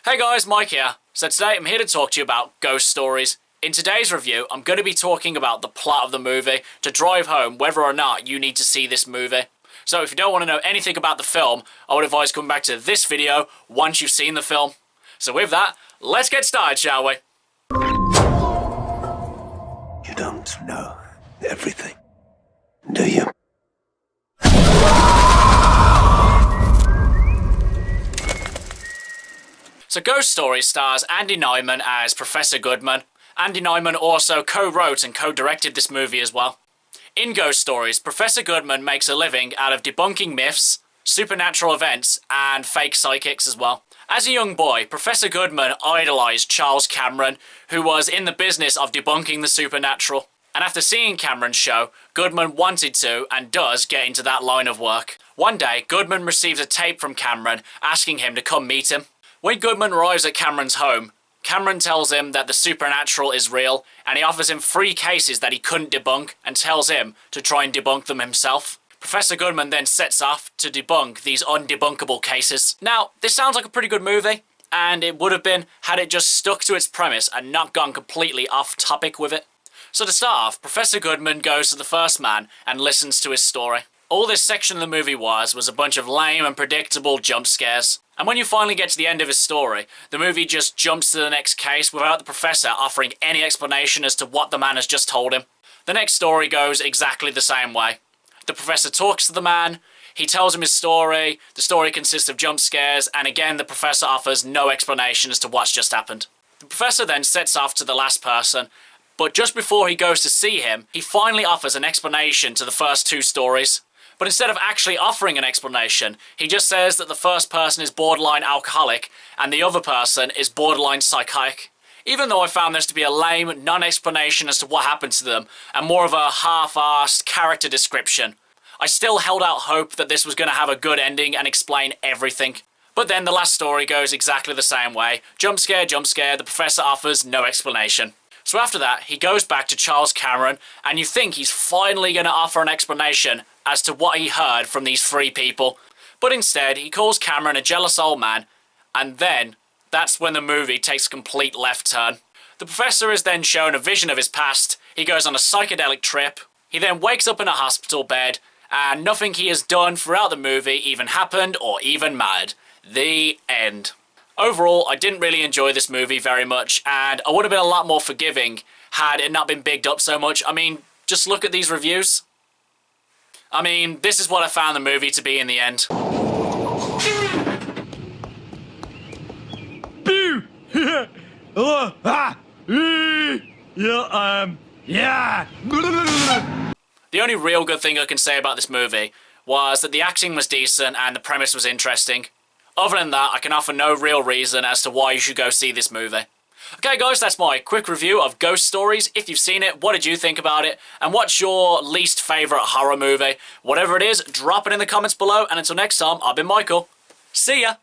Hey guys, Mike here. So today I'm here to talk to you about ghost stories. In today's review, I'm going to be talking about the plot of the movie to drive home whether or not you need to see this movie. So if you don't want to know anything about the film, I would advise coming back to this video once you've seen the film. So with that, let's get started, shall we? You don't know everything, do you? So Ghost Stories stars Andy Nyman as Professor Goodman. Andy Nyman also co-wrote and co-directed this movie as well. In Ghost Stories, Professor Goodman makes a living out of debunking myths, supernatural events, and fake psychics as well. As a young boy, Professor Goodman idolized Charles Cameron, who was in the business of debunking the supernatural. And after seeing Cameron's show, Goodman wanted to, and does, get into that line of work. One day, Goodman receives a tape from Cameron asking him to come meet him. When Goodman arrives at Cameron's home, Cameron tells him that the supernatural is real, and he offers him 3 cases that he couldn't debunk, and tells him to try and debunk them himself. Professor Goodman then sets off to debunk these undebunkable cases. Now, this sounds like a pretty good movie, and it would have been had it just stuck to its premise and not gone completely off topic with it. So to start off, Professor Goodman goes to the first man and listens to his story. All this section of the movie was a bunch of lame and predictable jump scares. And when you finally get to the end of his story, the movie just jumps to the next case without the professor offering any explanation as to what the man has just told him. The next story goes exactly the same way. The professor talks to the man, he tells him his story, the story consists of jump scares, and again the professor offers no explanation as to what's just happened. The professor then sets off to the last person, but just before he goes to see him, he finally offers an explanation to the first 2 stories. But instead of actually offering an explanation, he just says that the first person is borderline alcoholic and the other person is borderline psychotic. Even though I found this to be a lame non-explanation as to what happened to them and more of a half-arsed character description, I still held out hope that this was going to have a good ending and explain everything. But then the last story goes exactly the same way. Jump scare, the professor offers no explanation. So after that, he goes back to Charles Cameron, and you think he's finally going to offer an explanation as to what he heard from these 3 people. But instead, he calls Cameron a jealous old man, and then that's when the movie takes a complete left turn. The professor is then shown a vision of his past, he goes on a psychedelic trip, he then wakes up in a hospital bed, and nothing he has done throughout the movie even happened or even mattered. The end. Overall, I didn't really enjoy this movie very much, and I would have been a lot more forgiving had it not been bigged up so much. I mean, just look at these reviews. I mean, this is what I found the movie to be in the end. The only real good thing I can say about this movie was that the acting was decent and the premise was interesting. Other than that, I can offer no real reason as to why you should go see this movie. Okay guys, that's my quick review of Ghost Stories. If you've seen it, what did you think about it? And what's your least favourite horror movie? Whatever it is, drop it in the comments below. And until next time, I've been Michael. See ya!